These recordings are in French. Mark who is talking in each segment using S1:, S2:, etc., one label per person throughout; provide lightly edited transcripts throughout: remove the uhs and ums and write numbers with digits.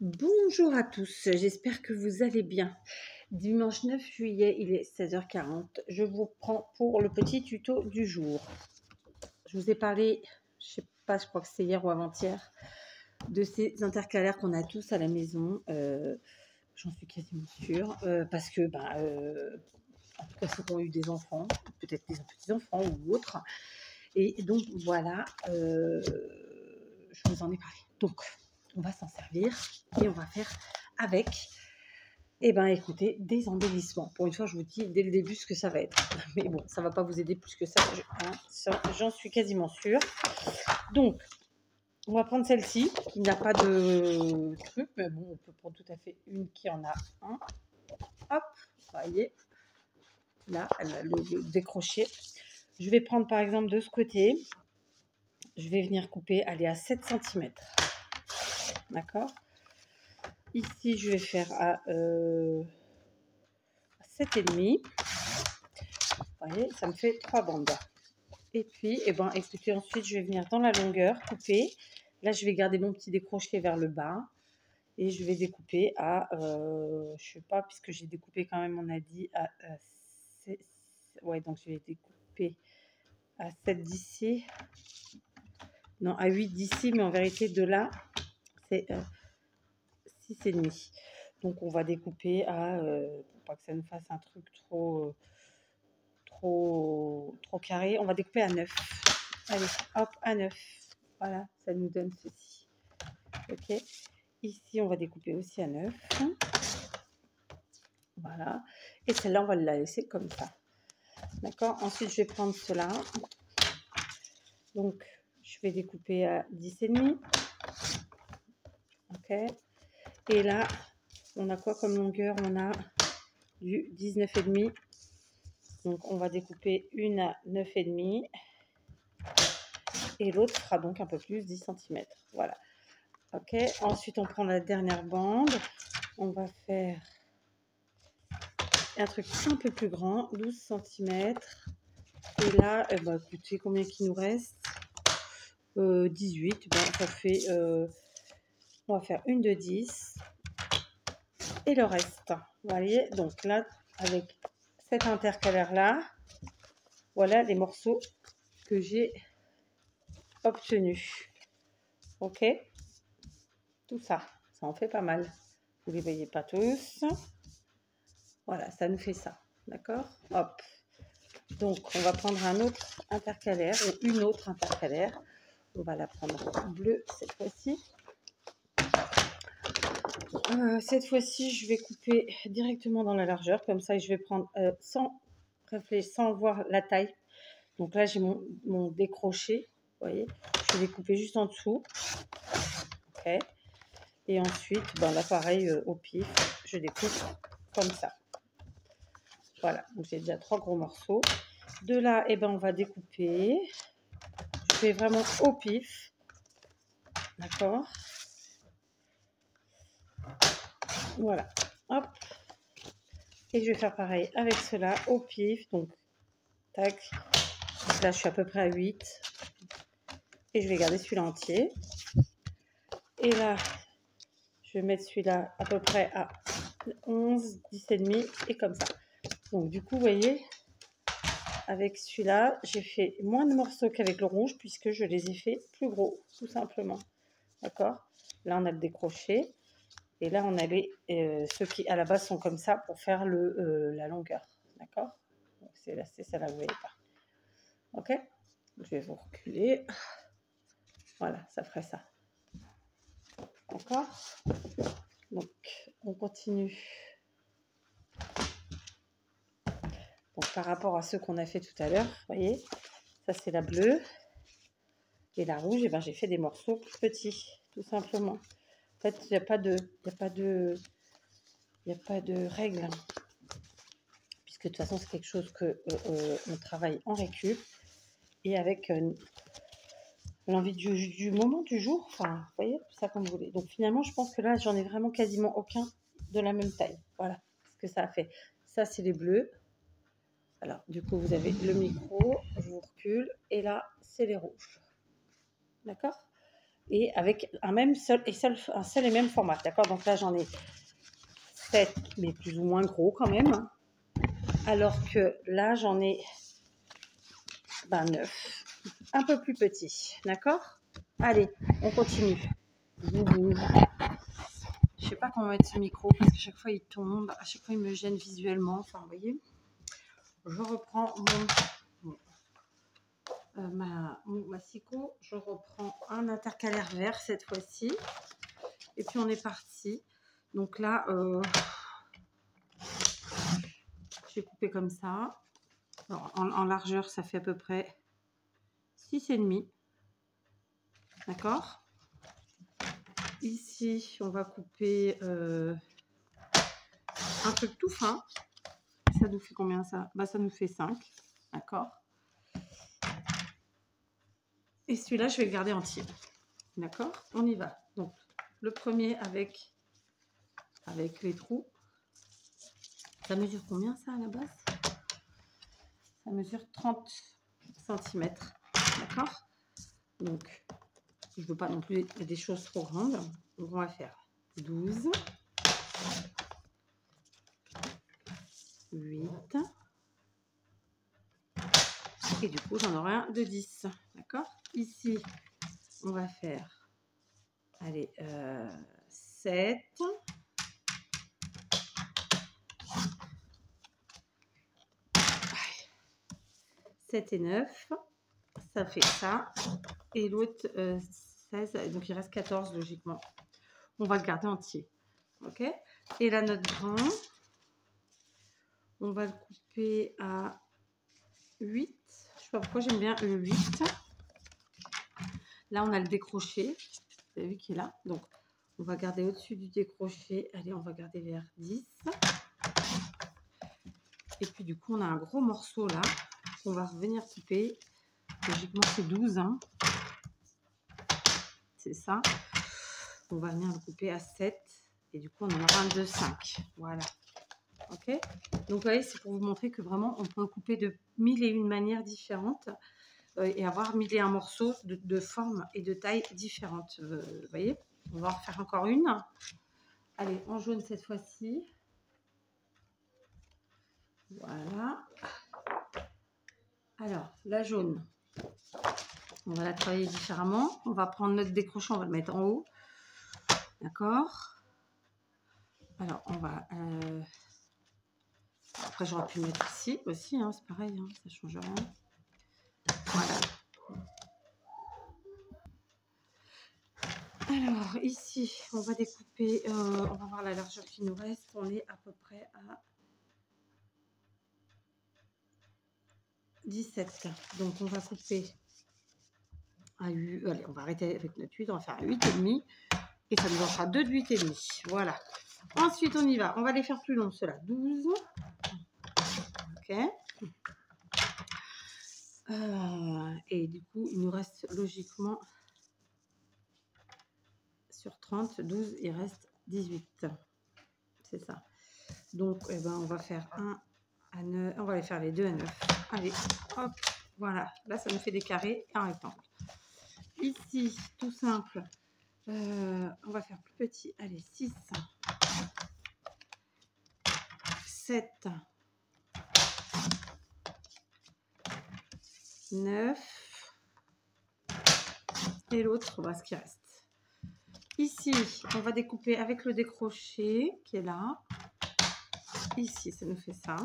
S1: Bonjour à tous, j'espère que vous allez bien. Dimanche 9 juillet, il est 16h40. Je vous prends pour le petit tuto du jour. Je vous ai parlé, je sais pas, je crois que c'est hier ou avant-hier, de ces intercalaires qu'on a tous à la maison. J'en suis quasiment sûre, parce que, en tout cas, ceux qui ont eu des enfants, peut-être des petits-enfants ou autres. Et donc, voilà, je vous en ai parlé. Donc, on va s'en servir et on va faire avec, écoutez, des embellissements. Pour une fois, je vous dis dès le début ce que ça va être. Mais bon, ça ne va pas vous aider plus que ça, j'en suis quasiment sûre. Donc, on va prendre celle-ci, qui n'a pas de truc, mais bon, on peut prendre tout à fait une qui en a un. Hop, vous voyez, là, elle a le décroché. Je vais prendre par exemple de ce côté, je vais venir couper, aller à 7 cm. D'accord. Ici, je vais faire à 7,5. Vous voyez, ça me fait 3 bandes. Et puis, écoutez, ensuite, je vais venir dans la longueur, couper. Là, je vais garder mon petit décroché vers le bas. Et je vais découper à, je sais pas, puisque j'ai découpé quand même, on a dit, à ouais, donc je vais découper à 7 d'ici. Non, à 8 d'ici, mais en vérité, de là, c'est 6,5. Donc, on va découper à, pour pas que ça nous fasse un truc trop carré, on va découper à 9. Allez, hop, à 9. Voilà, ça nous donne ceci. Ok. Ici, on va découper aussi à 9. Voilà. Et celle-là, on va la laisser comme ça. D'accord. Ensuite, je vais prendre cela. Donc, je vais découper à 10,5. Ok. Et là, on a quoi comme longueur? On a du 19,5. Donc, on va découper une à 9,5. Et l'autre sera donc un peu plus, 10 cm. Voilà. Ok. Ensuite, on prend la dernière bande. On va faire un truc un peu plus grand, 12 cm. Et là, écoutez, combien qu'il nous reste? 18. Ça fait, on va faire une de 10 et le reste. Vous voyez, donc là, avec cet intercalaire-là, voilà les morceaux que j'ai obtenus. Ok, tout ça, ça en fait pas mal. Vous ne les voyez pas tous. Voilà, ça nous fait ça. D'accord. Hop. Donc, on va prendre un autre intercalaire ou une autre intercalaire. On va la prendre bleue cette fois-ci. Cette fois-ci, je vais couper directement dans la largeur. Comme ça, je vais prendre sans réfléchir, sans voir la taille. Donc là, j'ai mon décroché. Vous voyez, je vais couper juste en dessous. Ok. Et ensuite, là, pareil, au pif, je découpe comme ça. Voilà, donc j'ai déjà 3 gros morceaux. De là, on va découper. Je fais vraiment au pif. D'accord. Voilà. Hop. Et je vais faire pareil avec cela au pif. Donc, tac. Donc là, je suis à peu près à 8. Et je vais garder celui-là entier. Et là, je vais mettre celui-là à peu près à 11, 10,5 et comme ça. Donc, du coup, vous voyez, avec celui-là, j'ai fait moins de morceaux qu'avec le rouge puisque je les ai fait plus gros, tout simplement. D'accord. Là, on a le décroché. Et là, on a ceux qui, à la base, sont comme ça pour faire la longueur. D'accord. Donc, c'est celle-là, vous ne voyez pas. Ok. Je vais vous reculer. Voilà, ça ferait ça. D'accord. Donc, on continue. Donc, par rapport à ceux qu'on a fait tout à l'heure, vous voyez, ça c'est la bleue. Et la rouge, j'ai fait des morceaux plus petits, tout simplement. En fait, il n'y a pas de règle. Puisque de toute façon, c'est quelque chose qu'on travaille en récup. Et avec l'envie du moment, du jour. Enfin, vous voyez, ça comme vous voulez. Donc, finalement, je pense que là, j'en ai vraiment quasiment aucun de la même taille. Voilà ce que ça a fait. Ça, c'est les bleus. Alors, du coup, vous avez le micro, je vous recule, et là, c'est les rouges. D'accord. et avec un seul et même format, d'accord? Donc là, j'en ai 7, mais plus ou moins gros quand même, alors que là, j'en ai 9, un peu plus petits, d'accord? Allez, on continue. Je sais pas comment mettre ce micro parce qu'à chaque fois il tombe, à chaque fois il me gêne visuellement. Enfin, vous voyez, je reprends mon massicot, je reprends un intercalaire vert cette fois-ci, et puis on est parti. Donc là, j'ai coupé comme ça. Alors, en largeur, ça fait à peu près 6,5. D'accord? Ici, on va couper un truc tout fin. Ça nous fait combien ça? Bah, ça nous fait 5. D'accord? Et celui-là, je vais le garder entier. D'accord? On y va. Donc, le premier avec les trous. Ça mesure combien ça à la base? Ça mesure 30 cm. D'accord? Donc, je ne veux pas non plus des choses trop grandes. Donc, on va faire 12, 8. Et du coup, j'en aurai un de 10. D'accord? Ici, on va faire, allez, 7. 7 et 9. Ça fait ça. Et l'autre, 16. Donc, il reste 14 logiquement. On va le garder entier. Ok? Et là, notre grain, on va le couper à 8. Je sais pas pourquoi j'aime bien le 8. Là, on a le décroché. Vous avez vu qu'il est là. Donc, on va garder au-dessus du décroché. Allez, on va garder vers 10. Et puis, du coup, on a un gros morceau là qu'on va revenir couper. Logiquement, c'est 12. Hein. C'est ça. On va venir le couper à 7. Et du coup, on en aura un de 5. Voilà. Ok? Donc, vous voyez, c'est pour vous montrer que vraiment, on peut le couper de 1001 manières différentes et avoir 1001 morceaux de forme et de taille différentes. Vous voyez? On va en refaire encore une. Allez, en jaune cette fois-ci. Voilà. Alors, la jaune, on va la travailler différemment. On va prendre notre décroché, on va le mettre en haut. D'accord? Alors, on va... Après, j'aurais pu le mettre ici aussi, hein, c'est pareil, hein, ça ne change rien. Voilà. Alors, ici, on va découper, on va voir la largeur qui nous reste. On est à peu près à 17. Donc, on va couper à 8. Allez, on va arrêter avec notre 8. On va faire un 8,5. Et ça nous en fera 2 de 8,5. Voilà. Ensuite, on y va. On va les faire plus longs, ceux-là. 12. Ok. Et du coup, il nous reste logiquement sur 30, 12, il reste 18. C'est ça. Donc, eh ben, on va faire 1 à 9. On va les faire les 2 à 9. Allez, hop. Voilà. Là, ça nous fait des carrés et un rectangle. Ici, tout simple. On va faire plus petit. Allez, 6, 7, 9. Et l'autre, ce qui reste. Ici, on va découper avec le décroché qui est là. Ici, ça nous fait ça.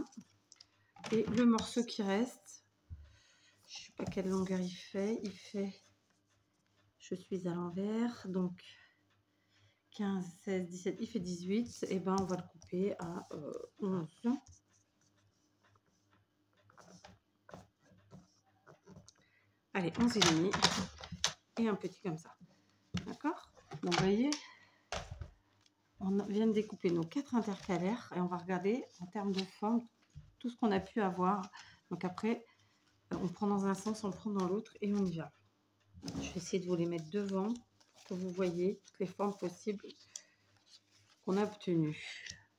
S1: Et le morceau qui reste, je ne sais pas quelle longueur il fait. Il fait, je suis à l'envers, donc 15, 16, 17, il fait 18. Et ben, on va le couper à 11. Allez, 11,5. Et un petit comme ça. D'accord? Donc, vous voyez, on vient de découper nos 4 intercalaires et on va regarder en termes de forme tout ce qu'on a pu avoir. Donc après, on prend dans un sens, on prend dans l'autre et on y va. Je vais essayer de vous les mettre devant pour que vous voyez toutes les formes possibles qu'on a obtenues.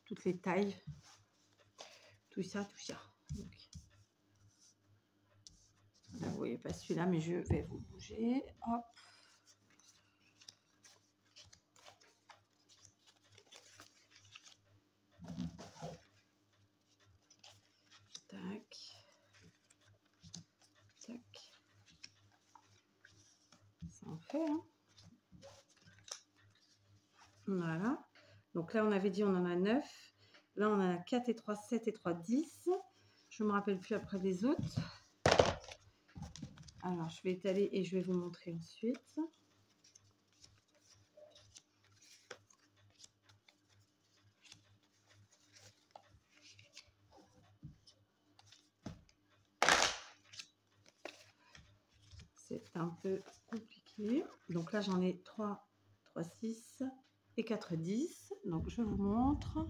S1: Toutes les tailles. Tout ça, tout ça. Donc, là, vous voyez pas celui-là, mais je vais vous bouger. Hop. On fait, hein. Voilà. Donc là, on avait dit on en a 9. Là, on en a 4 et 3, 7 et 3, 10. Je ne me rappelle plus après les autres. Alors, je vais étaler et je vais vous montrer ensuite. C'est un peu compliqué. Donc là, j'en ai 3, 3, 6 et 4, 10. Donc, je vous montre.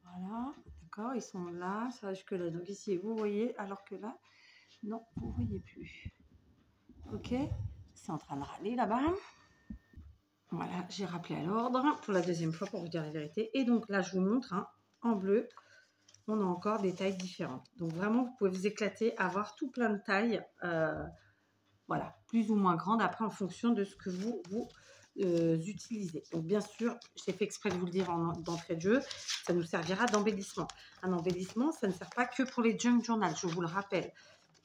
S1: Voilà. D'accord, ils sont là. Ça va jusque là. Donc ici, vous voyez, alors que là, non, vous ne voyez plus. Ok, c'est en train de râler là-bas. Voilà, j'ai rappelé à l'ordre pour la deuxième fois pour vous dire la vérité. Et donc là, je vous montre, hein, en bleu, on a encore des tailles différentes. Donc vraiment, vous pouvez vous éclater, avoir tout plein de tailles, voilà, plus ou moins grandes, après en fonction de ce que vous utilisez. Donc bien sûr, j'ai fait exprès de vous le dire d'entrée de jeu, ça nous servira d'embellissement. Un embellissement, ça ne sert pas que pour les junk journal, je vous le rappelle.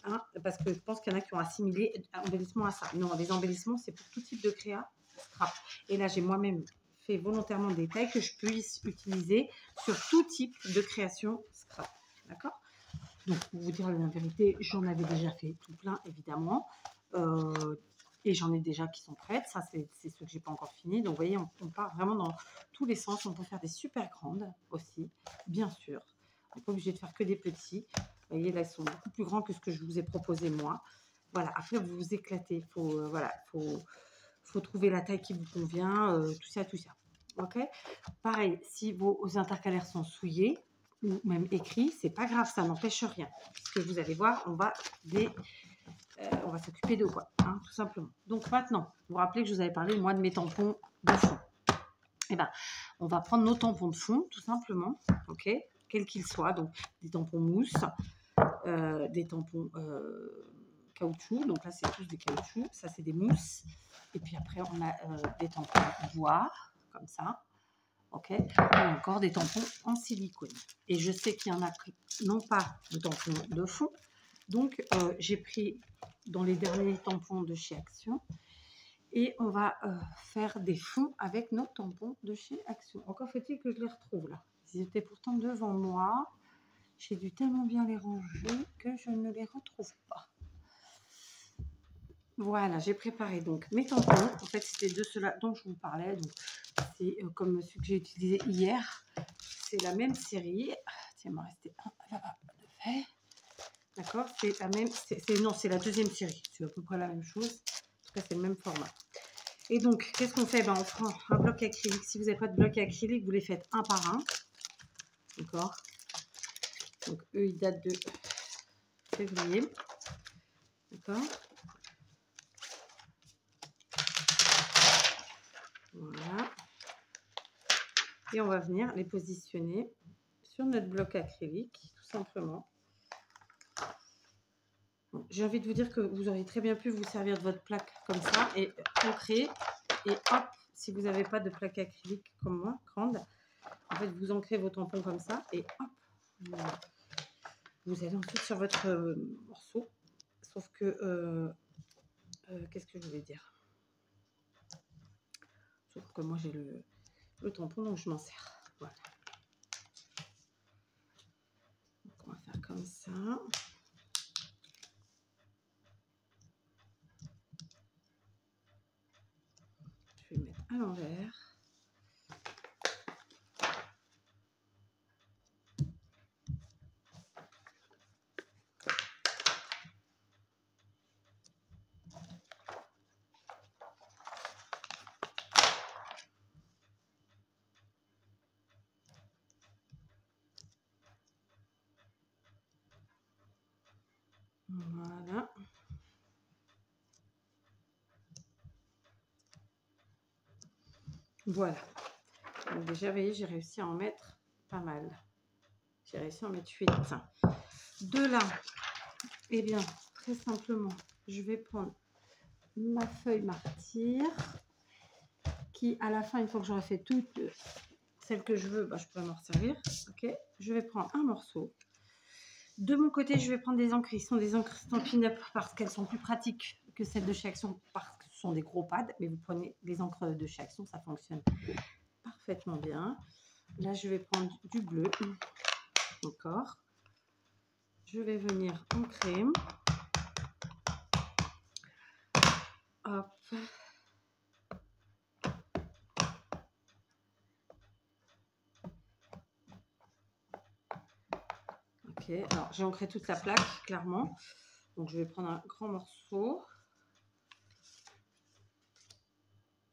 S1: Hein, parce que je pense qu'il y en a qui ont assimilé embellissement à ça. Non, les embellissements, c'est pour tout type de créa. Scrap. Et là, j'ai moi-même fait volontairement des tailles que je puisse utiliser sur tout type de création scrap. D'accord? Donc, pour vous dire la vérité, j'en avais déjà fait tout plein, évidemment. Et j'en ai déjà qui sont prêtes. Ça, c'est ceux que j'ai pas encore fini. Donc, vous voyez, on part vraiment dans tous les sens. On peut faire des super grandes aussi, bien sûr. On n'est pas obligé de faire que des petits. Vous voyez, là, ils sont beaucoup plus grands que ce que je vous ai proposé, moi. Voilà, après, vous vous éclatez. Voilà, faut trouver la taille qui vous convient, tout ça, tout ça. Ok. Pareil, si vos intercalaires sont souillés, ou même écrits, c'est pas grave, ça n'empêche rien. Parce que vous allez voir, on va s'occuper de quoi, hein, tout simplement. Donc maintenant, vous vous rappelez que je vous avais parlé, moi, de mes tampons de fond. Eh ben, on va prendre nos tampons de fond, tout simplement, ok, quels qu'ils soient, donc des tampons mousse, des tampons caoutchouc, donc là c'est tous des caoutchoucs, ça c'est des mousses, et puis après on a des tampons bois, comme ça, ok, ou encore des tampons en silicone. Et je sais qu'il y en a qui n'ont pas de tampons de fond, donc j'ai pris dans les derniers tampons de chez Action, et on va faire des fonds avec nos tampons de chez Action. Encore faut-il que je les retrouve là. Ils étaient pourtant devant moi. J'ai dû tellement bien les ranger que je ne les retrouve pas. Voilà, j'ai préparé donc mes tampons. En fait, c'était de ceux-là dont je vous parlais. Donc, c'est comme ceux que j'ai utilisés hier. C'est la même série. Tiens, il m'en restait un là-bas de fait. D'accord, c'est la même. Non, c'est la deuxième série. C'est à peu près la même chose. En tout cas, c'est le même format. Et donc, qu'est-ce qu'on fait? Ben, on prend un bloc acrylique. Si vous n'avez pas de bloc acrylique, vous les faites un par un. D'accord. Donc, eux, ils datent de février. D'accord. Voilà. Et on va venir les positionner sur notre bloc acrylique, tout simplement. Bon, j'ai envie de vous dire que vous auriez très bien pu vous servir de votre plaque comme ça et ancrer. Et hop, si vous n'avez pas de plaque acrylique comme moi, grande, en fait, vous ancrez vos tampons comme ça et hop, vous allez ensuite sur votre morceau. Sauf que, qu'est-ce que je voulais dire? Sauf que moi, j'ai le tampon, donc je m'en sers. Voilà. Donc, on va faire comme ça. Je vais mettre à l'envers. Voilà. Voilà. Donc déjà, vous voyez, j'ai réussi à en mettre pas mal. J'ai réussi à en mettre 8. De là, eh bien, très simplement, je vais prendre ma feuille martyr qui, à la fin, une fois que j'aurai fait toutes celles que je veux, bah, je pourrais m'en servir. Ok. Je vais prendre un morceau. De mon côté, je vais prendre des encres. Ce sont des encres Stampin' Up parce qu'elles sont plus pratiques que celles de chez Action. Parce que ce sont des gros pads, mais vous prenez les encres de chez Action, ça fonctionne parfaitement bien. Là, je vais prendre du bleu, encore. Je vais venir ancrer. Hop. Ok, alors j'ai ancré toute la plaque, clairement. Donc, je vais prendre un grand morceau.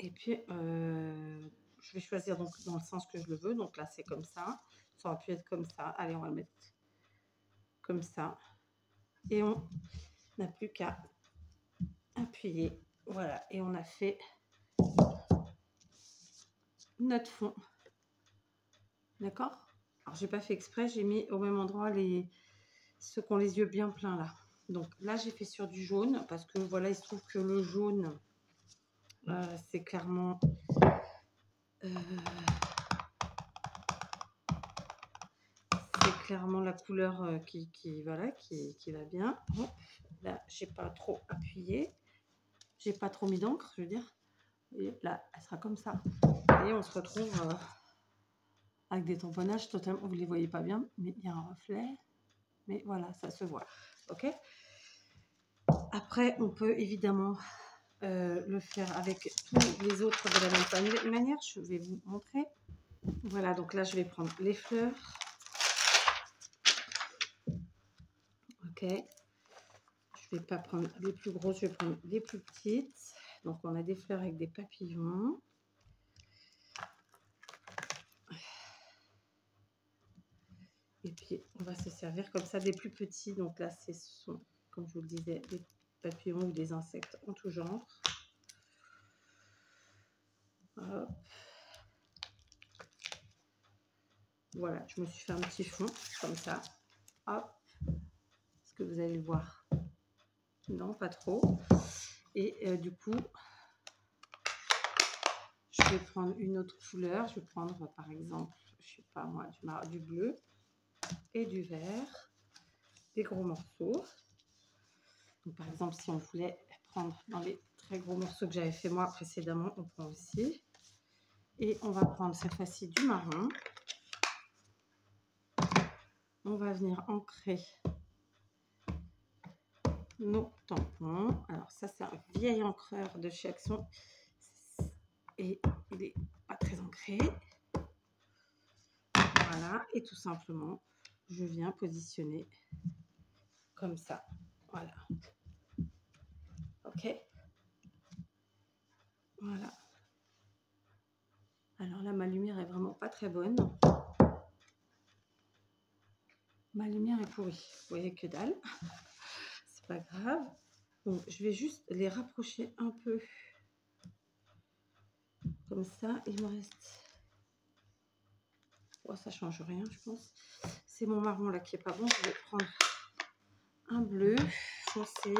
S1: Et puis, je vais choisir donc dans le sens que je le veux. Donc là, c'est comme ça. Ça aurait pu être comme ça. Allez, on va le mettre comme ça. Et on n'a plus qu'à appuyer. Voilà. Et on a fait notre fond. D'accord? Alors, j'ai pas fait exprès. J'ai mis au même endroit ceux qui ont les yeux bien pleins là. Donc là, j'ai fait sur du jaune parce que voilà, il se trouve que le jaune, c'est clairement... clairement la couleur qui va bien. Hop, là, j'ai pas trop appuyé, j'ai pas trop mis d'encre, je veux dire. Et là, elle sera comme ça. Et on se retrouve avec des tamponnages totalement. Vous les voyez pas bien, mais il y a un reflet. Mais voilà, ça se voit. Ok. Après, on peut évidemment le faire avec tous les autres de la même manière. Je vais vous montrer. Voilà, donc là, je vais prendre les fleurs. Ok. Je vais pas prendre les plus grosses, je vais prendre les plus petites. Donc, on a des fleurs avec des papillons. Et puis, on va se servir comme ça des plus petits. Donc là, ce sont, comme je vous le disais, des papillons ou des insectes en tout genre. Hop. Voilà, je me suis fait un petit fond comme ça. Hop. Est-ce que vous allez le voir? Non, pas trop. Et du coup, je vais prendre une autre couleur. Je vais prendre, par exemple, je sais pas moi, du bleu et du vert. Des gros morceaux. Donc, par exemple, si on voulait prendre dans les très gros morceaux que j'avais fait moi précédemment, on prend aussi. Et on va prendre cette fois-ci du marron. On va venir ancrer nos tampons. Alors ça, c'est un vieil encreur de chez Action. Et il n'est pas très ancré. Voilà. Et tout simplement, je viens positionner comme ça. Voilà. Ok. Voilà. Alors là, ma lumière est vraiment pas très bonne. Ma lumière est pourrie. Vous voyez que dalle. C'est pas grave. Donc, je vais juste les rapprocher un peu. Comme ça, il me reste... Oh, ça change rien, je pense. C'est mon marron là qui est pas bon. Je vais prendre un bleu foncé.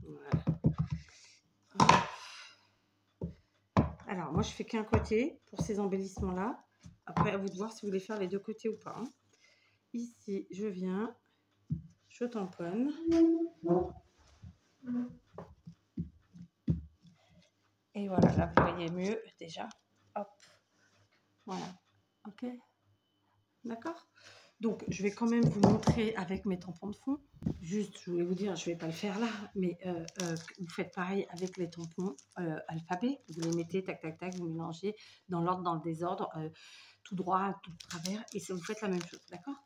S1: Voilà. Alors, moi, je fais qu'un côté pour ces embellissements-là. Après, à vous de voir si vous voulez faire les deux côtés ou pas. Ici, je viens, je tamponne. Et voilà, là, vous voyez mieux déjà. Hop. Voilà. Ok. D'accord. Donc, je vais quand même vous montrer avec mes tampons de fond. Juste, je voulais vous dire, je ne vais pas le faire là, mais vous faites pareil avec les tampons alphabet. Vous les mettez, tac, tac, tac, vous mélangez dans l'ordre, dans le désordre, tout droit, tout de travers, et vous faites la même chose, d'accord?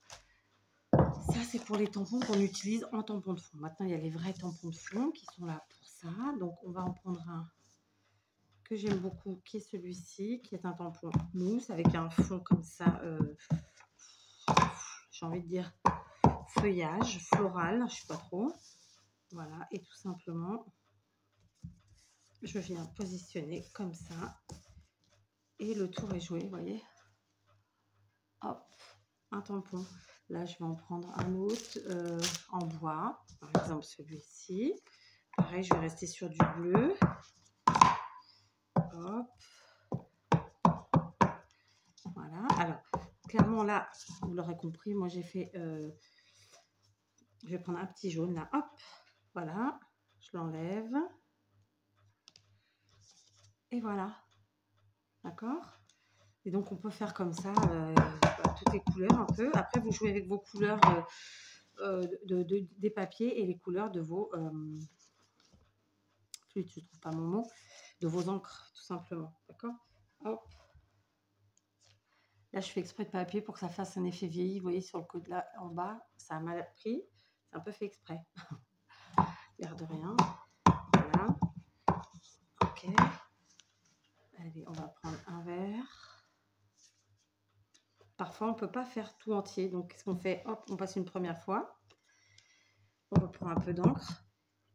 S1: Ça, c'est pour les tampons qu'on utilise en tampon de fond. Maintenant, il y a les vrais tampons de fond qui sont là pour ça. Donc, on va en prendre un que j'aime beaucoup, qui est celui-ci, qui est un tampon mousse avec un fond comme ça, j'ai envie de dire feuillage, floral, je ne sais pas trop. Voilà, et tout simplement, je viens positionner comme ça. Et le tour est joué, vous voyez. Hop, un tampon. Là, je vais en prendre un autre en bois, par exemple celui-ci. Pareil, je vais rester sur du bleu. Hop. Voilà. Alors, clairement, là, vous l'aurez compris, moi, j'ai fait Je vais prendre un petit jaune là, hop, voilà, je l'enlève. Et voilà, d'accord. Et donc on peut faire comme ça toutes les couleurs un peu. Après vous jouez avec vos couleurs des papiers et les couleurs de vos je trouve pas mon mot, de vos encres tout simplement, d'accord. Hop. Là je fais exprès de papier pour que ça fasse un effet vieilli. Vous voyez sur le côté là en bas, ça a mal pris, c'est un peu fait exprès. L'air de rien. Voilà. Ok. Allez, on va prendre un verre. Parfois, on ne peut pas faire tout entier. Donc, qu'est-ce qu'on fait? Hop, on passe une première fois. On reprend un peu d'encre.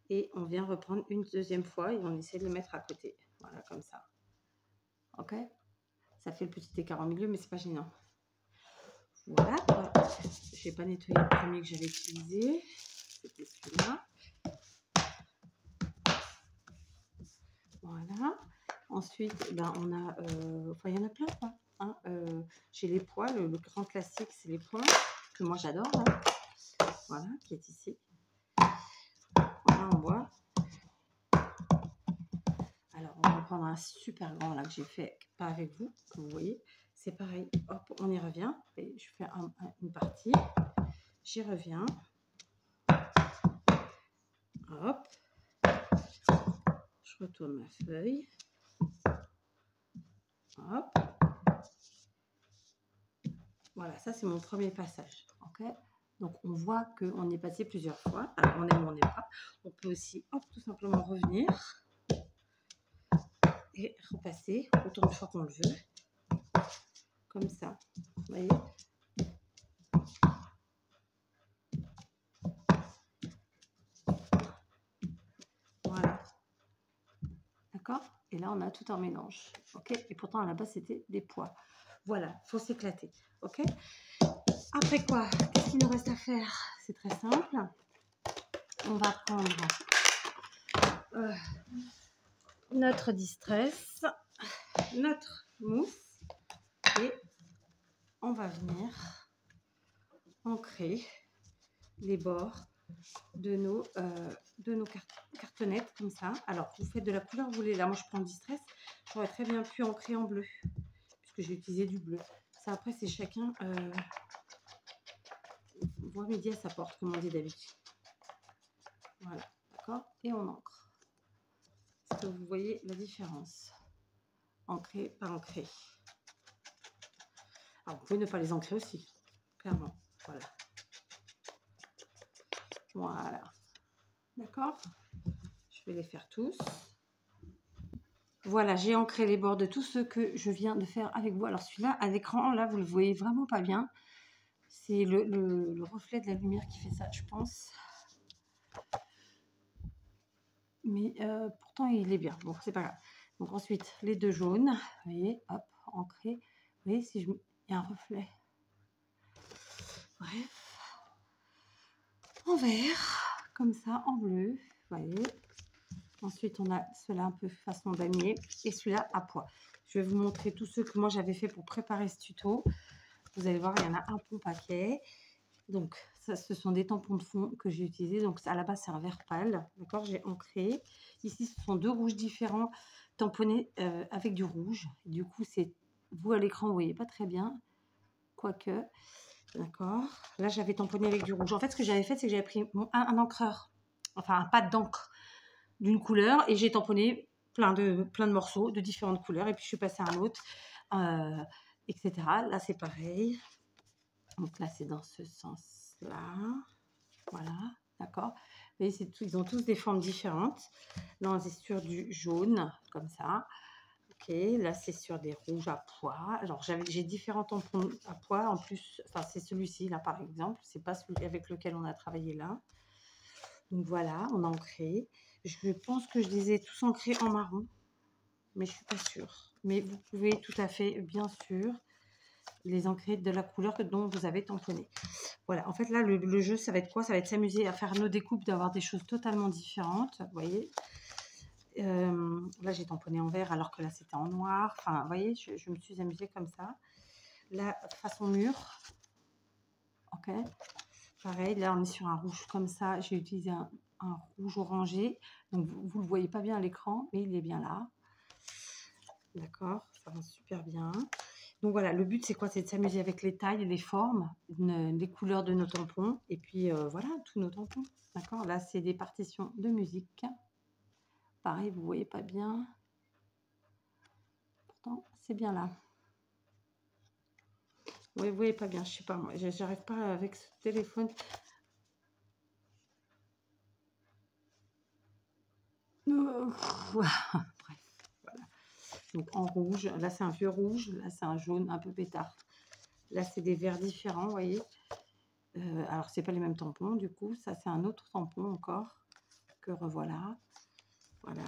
S1: Et on vient reprendre une deuxième fois. Et on essaie de le mettre à côté. Voilà, comme ça. Ok? Ça fait le petit écart au milieu, mais c'est pas gênant. Voilà. Je n'ai pas nettoyé le premier que j'avais utilisé. C'était celui-là. Voilà. Ensuite, ben, on a... enfin, il y en a plein, quoi. Hein, j'ai les pois. Le grand classique, c'est les pois. Que moi, j'adore. Hein. Voilà, qui est ici. Voilà, on voit. Alors, on va prendre un super grand là que j'ai fait, pas avec vous, que vous voyez. C'est pareil, hop, on y revient. Et je fais une partie. J'y reviens. Hop. Je retourne ma feuille. Hop. Voilà, ça c'est mon premier passage. Ok. Donc, on voit qu'on est passé plusieurs fois. Alors, on aime ou on n'aime pas. On peut aussi, hop, tout simplement revenir. Et repasser autant de fois qu'on le veut. Comme ça. Vous voyez? Voilà. D'accord? Et là, on a tout un mélange. Ok? Et pourtant, à la base, c'était des pois. Voilà, il faut s'éclater. Ok? Après quoi? Qu'est-ce qu'il nous reste à faire? C'est très simple. On va prendre notre distress, notre mousse et on va venir ancrer les bords de nos cartonnettes comme ça. Alors, vous faites de la couleur que vous voulez. Là, moi, je prends le distress. J'aurais très bien pu ancrer en bleu puisque j'ai utilisé du bleu. Ça, après, c'est chacun voit midi à sa porte, comme on dit d'habitude. Voilà, d'accord? Et on ancre. Est-ce que vous voyez la différence? Ancré, pas ancré. Alors, vous pouvez ne pas les ancrer aussi, clairement. Voilà. Voilà. D'accord? Je vais les faire tous. Voilà, j'ai ancré les bords de tous ceux que je viens de faire avec vous. Alors, celui-là, à l'écran, là, vous le voyez vraiment pas bien. C'est le reflet de la lumière qui fait ça, je pense. Mais pourtant, il est bien. Bon, c'est pas grave. Donc, ensuite, les deux jaunes. Vous voyez, hop, ancré. Vous voyez, si je... il y a un reflet. Bref. En vert, comme ça, en bleu. Vous voyez. Ensuite, on a ceux-là un peu façon damier et celui-là à pois. Je vais vous montrer tous ceux que moi, j'avais fait pour préparer ce tuto. Vous allez voir, il y en a un bon paquet. Donc, ça, ce sont des tampons de fond que j'ai utilisés. Donc, à la base, c'est un vert pâle. D'accord, j'ai ancré. Ici, ce sont deux rouges différents tamponnés avec du rouge. Du coup, c'est vous à l'écran, vous voyez pas très bien. Quoique, d'accord. Là, j'avais tamponné avec du rouge. En fait, ce que j'avais fait, c'est que j'avais pris un encreur, enfin un pad d'encre d'une couleur et j'ai tamponné plein de morceaux de différentes couleurs. Et puis, je suis passée à un autre, etc. Là, c'est pareil. Donc là, c'est dans ce sens-là. Voilà, d'accord. Vous voyez, ils ont tous des formes différentes. Là, on est sur du jaune, comme ça. Ok, là, c'est sur des rouges à pois. Alors, j'ai différents tampons à pois. En plus, enfin, c'est celui-ci, là, par exemple. C'est pas celui avec lequel on a travaillé là. Donc, voilà, on a ancré. Je pense que je les ai tous ancrés en marron. Mais je suis pas sûre. Mais vous pouvez tout à fait, bien sûr, les ancrer de la couleur dont vous avez tamponné. Voilà, en fait là le jeu ça va être quoi? Ça va être s'amuser à faire nos découpes, d'avoir des choses totalement différentes, vous voyez. Là j'ai tamponné en vert alors que là c'était en noir, enfin vous voyez, je me suis amusée comme ça. Là façon mur, ok, Pareil, là, on est sur un rouge comme ça. J'ai utilisé un rouge orangé. Donc, vous ne le voyez pas bien à l'écran, mais il est bien là. D'accord, ça va super bien. Donc voilà, le but c'est quoi? C'est de s'amuser avec les tailles, les formes, les couleurs de nos tampons et puis voilà, tous nos tampons. D'accord, là c'est des partitions de musique. Pareil, vous voyez pas bien. Pourtant, c'est bien là. Oui, vous voyez pas bien, je sais pas moi, j'arrive pas avec ce téléphone. Bref, voilà. Donc en rouge, là c'est un vieux rouge, là c'est un jaune un peu pétard. Là c'est des verts différents, vous voyez. Alors c'est pas les mêmes tampons du coup, ça c'est un autre tampon encore que revoilà. Voilà,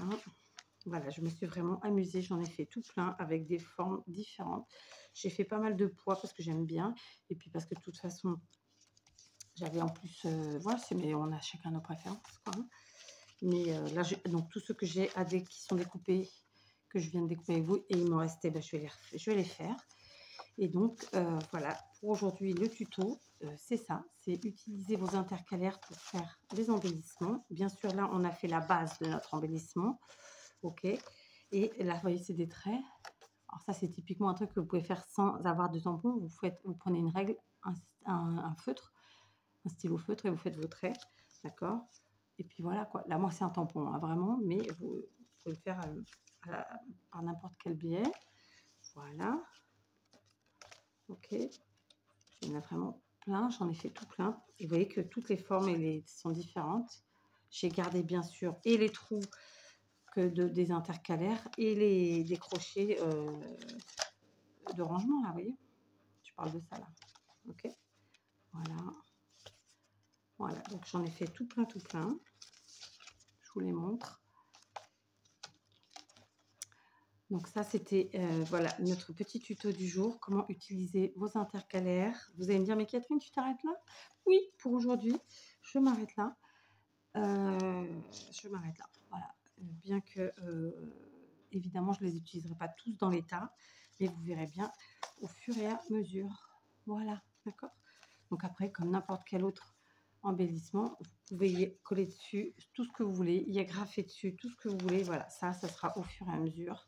S1: voilà, je me suis vraiment amusée, j'en ai fait tout plein avec des formes différentes. J'ai fait pas mal de poids parce que j'aime bien et puis parce que de toute façon j'avais en plus, voilà, mais on a chacun nos préférences quoi, hein. Mais là, donc tous ceux que j'ai qui sont découpés, que je viens de découper avec vous, et il m'en restait, ben, je vais les faire. Et donc, voilà, pour aujourd'hui, le tuto, c'est ça, c'est utiliser vos intercalaires pour faire des embellissements. Bien sûr, là, on a fait la base de notre embellissement, ok. Et là, vous voyez, c'est des traits. Alors ça, c'est typiquement un truc que vous pouvez faire sans avoir de tampon. Vous prenez une règle, un feutre, un stylo feutre, et vous faites vos traits, d'accord. Et puis voilà quoi. Là, moi, c'est un tampon, hein, vraiment, mais vous pouvez le faire par n'importe quel biais. Voilà. Ok. Il y en a vraiment plein. J'en ai fait tout plein. Et vous voyez que toutes les formes sont différentes. J'ai gardé bien sûr et les trous des intercalaires et des crochets de rangement là, vous voyez. Je parle de ça là. Ok. Voilà. Voilà. Donc j'en ai fait tout plein, tout plein. Je vous les montre. Donc ça, c'était voilà notre petit tuto du jour, comment utiliser vos intercalaires. Vous allez me dire, mais Catherine, tu t'arrêtes là? Oui, pour aujourd'hui, je m'arrête là. Je m'arrête là, voilà. Bien que, évidemment, je ne les utiliserai pas tous dans l'état, mais vous verrez bien au fur et à mesure. Voilà, d'accord? Donc après, comme n'importe quel autre embellissement, vous pouvez y coller dessus tout ce que vous voulez, y agrafer dessus tout ce que vous voulez. Voilà, ça sera au fur et à mesure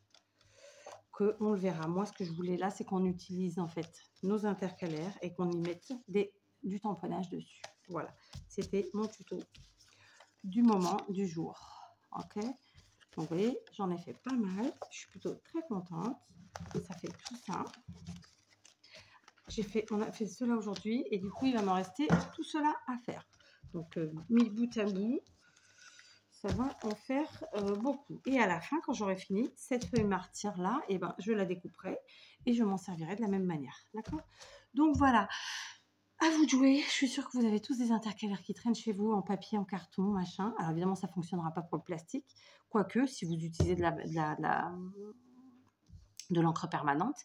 S1: on le verra. Moi, ce que je voulais là, c'est qu'on utilise en fait nos intercalaires et qu'on y mette du tamponnage dessus. Voilà, c'était mon tuto du moment, du jour. Ok, donc vous voyez, j'en ai fait pas mal. Je suis plutôt très contente. Ça fait tout ça. On a fait cela aujourd'hui et du coup, il va m'en rester tout cela à faire. Donc, mis bout à bout, ça va en faire beaucoup. Et à la fin, quand j'aurai fini, cette feuille martyre là, et ben, je la découperai et je m'en servirai de la même manière. D'accord? Donc voilà, à vous de jouer. Je suis sûre que vous avez tous des intercalaires qui traînent chez vous en papier, en carton, machin. Alors évidemment, ça ne fonctionnera pas pour le plastique. Quoique, si vous utilisez de l'encre permanente.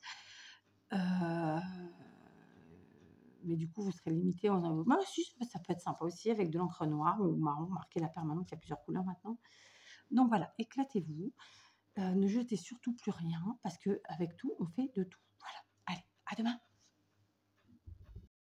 S1: Mais du coup, vous serez limité en bah, si, ça peut être sympa aussi avec de l'encre noire ou marron, marqué la permanente, il y a plusieurs couleurs maintenant. Donc voilà, éclatez-vous. Ne jetez surtout plus rien parce qu'avec tout, on fait de tout. Voilà, allez, à demain.